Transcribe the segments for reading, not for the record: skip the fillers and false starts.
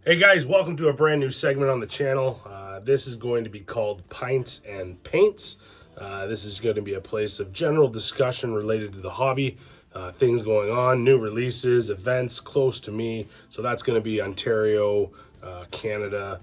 Hey guys, welcome to a brand new segment on the channel. This is going to be called Pints and Paints. This is going to be a place of general discussion related to the hobby, things going on, new releases, events close to me. So that's going to be Ontario, Canada,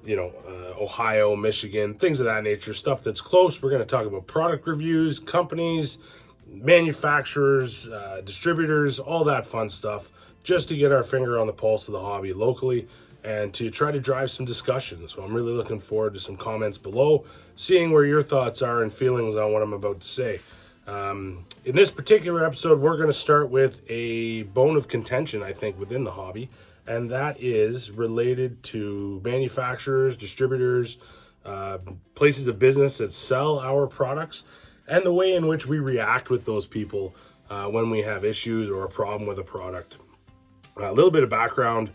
Ohio, Michigan, things of that nature, stuff that's close. We're going to talk about product reviews, companies, manufacturers, distributors, all that fun stuff, just to get our finger on the pulse of the hobby locally and to try to drive some discussion. So I'm really looking forward to some comments below, seeing where your thoughts are and feelings on what I'm about to say. In this particular episode, we're going to start with a bone of contention, I think, within the hobby, and that is related to manufacturers, distributors, places of business that sell our products, and the way in which we react with those people when we have issues or a problem with a product. A little bit of background.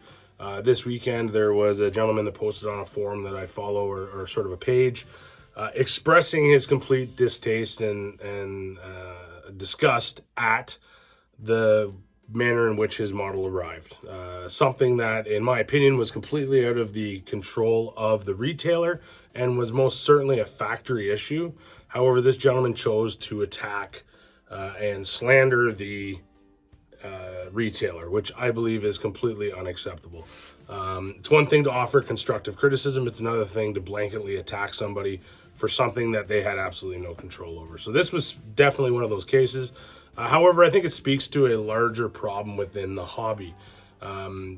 This weekend, there was a gentleman that posted on a forum that I follow, or sort of a page, expressing his complete distaste and disgust at the manner in which his model arrived. Something that, in my opinion, was completely out of the control of the retailer and was most certainly a factory issue. However, this gentleman chose to attack and slander the retailer, which I believe is completely unacceptable. It's one thing to offer constructive criticism. It's another thing to blanketly attack somebody for something that they had absolutely no control over. So this was definitely one of those cases. However, I think it speaks to a larger problem within the hobby.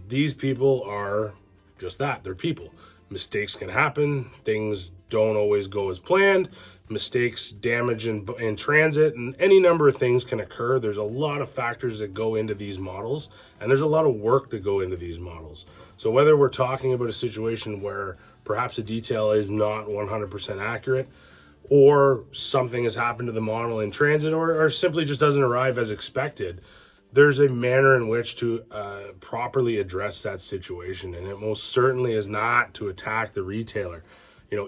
These people are just that. They're people. Mistakes can happen. Things don't always go as planned. Mistakes, damage in transit, and any number of things can occur. There's a lot of factors that go into these models, and there's a lot of work that go into these models. So whether we're talking about a situation where perhaps a detail is not 100% accurate, or something has happened to the model in transit, or simply just doesn't arrive as expected, there's a manner in which to properly address that situation, and it most certainly is not to attack the retailer.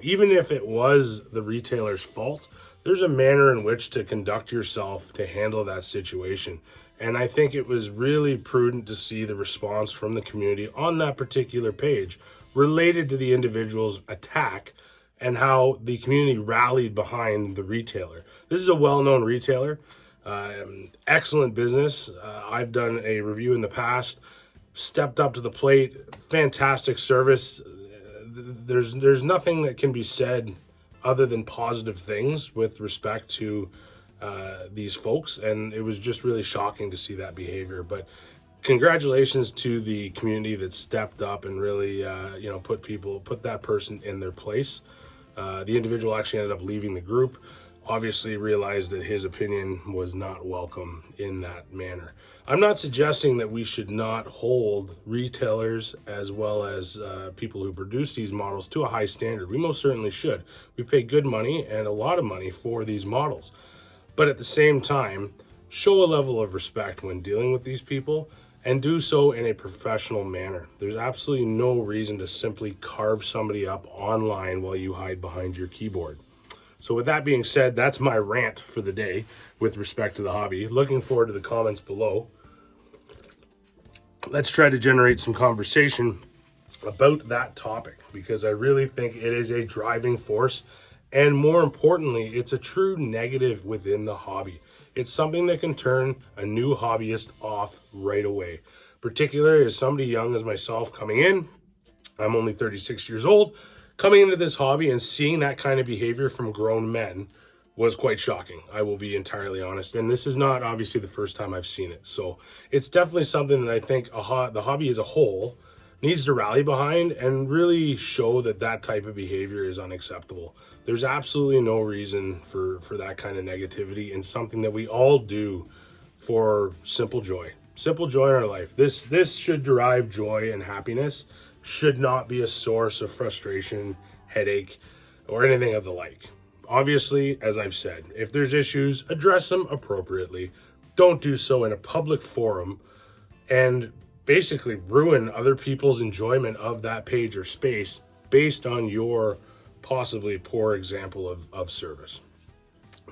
Even if it was the retailer's fault, there's a manner in which to conduct yourself to handle that situation. And I think it was really prudent to see the response from the community on that particular page related to the individual's attack and how the community rallied behind the retailer. This is a well-known retailer, excellent business. I've done a review in the past, stepped up to the plate, fantastic service. There's nothing that can be said other than positive things with respect to these folks, and it was just really shocking to see that behavior. But congratulations to the community that stepped up and really put that person in their place. The individual actually ended up leaving the group, obviously realized that his opinion was not welcome in that manner. I'm not suggesting that we should not hold retailers as well as people who produce these models to a high standard. We most certainly should. We pay good money and a lot of money for these models. But at the same time, show a level of respect when dealing with these people and do so in a professional manner. There's absolutely no reason to simply carve somebody up online while you hide behind your keyboard. So with that being said, that's my rant for the day with respect to the hobby. Looking forward to the comments below. Let's try to generate some conversation about that topic, because I really think it is a driving force, and more importantly, it's a true negative within the hobby. It's something that can turn a new hobbyist off right away, particularly as somebody young as myself coming in. I'm only 36 years old. Coming into this hobby and seeing that kind of behavior from grown men was quite shocking. I will be entirely honest. And this is not obviously the first time I've seen it. So it's definitely something that I think the hobby as a whole needs to rally behind and really show that that type of behavior is unacceptable. There's absolutely no reason for that kind of negativity, and something that we all do for simple joy in our life. This should derive joy and happiness, should not be a source of frustration, headache, or anything of the like. Obviously, as I've said, if there's issues, address them appropriately. Don't do so in a public forum and basically ruin other people's enjoyment of that page or space based on your possibly poor example of service.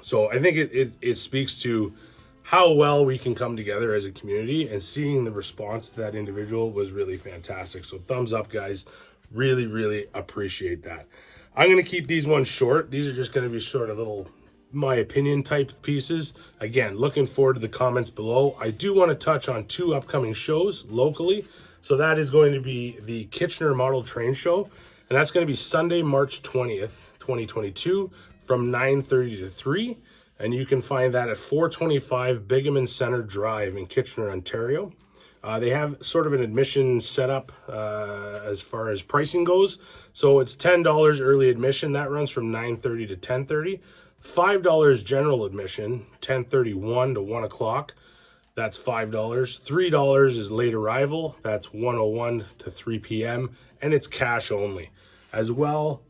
So I think it speaks to how well we can come together as a community, and seeing the response to that individual was really fantastic. So thumbs up, guys. Really, really appreciate that. I'm going to keep these ones short. These are just going to be sort of little, my opinion type pieces. Again, looking forward to the comments below. I do want to touch on 2 upcoming shows locally. So that is going to be the Kitchener Model Train Show, and that's going to be Sunday, March 20th, 2022 from 9:30 to 3. And you can find that at 425 Bigham Center Drive in Kitchener, Ontario. They have sort of an admission setup as far as pricing goes. So it's $10 early admission. That runs from 9:30 to 10:30. $5 general admission, 10:31 to 1 o'clock. That's $5. $3 is late arrival. That's 1:01 to 3 p.m. And it's cash only. As well,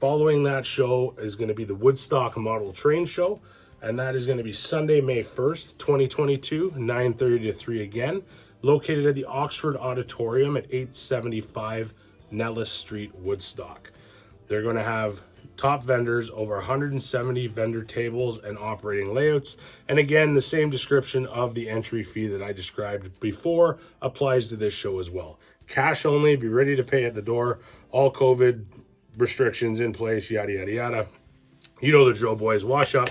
following that show is going to be the Woodstock Model Train Show. And that is going to be Sunday, May 1st, 2022, 9:30 to 3 again. Located at the Oxford Auditorium at 875 Nellis Street, Woodstock. They're going to have top vendors, over 170 vendor tables and operating layouts. And again, the same description of the entry fee that I described before applies to this show as well. Cash only, be ready to pay at the door. All COVID restrictions in place, yada, yada, yada. You know the drill, boys. Wash up,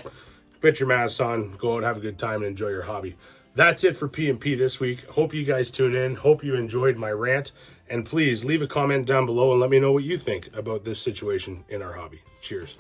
put your masks on, go out, have a good time, and enjoy your hobby. That's it for P&P this week. Hope you guys tuned in. Hope you enjoyed my rant. And please leave a comment down below and let me know what you think about this situation in our hobby. Cheers.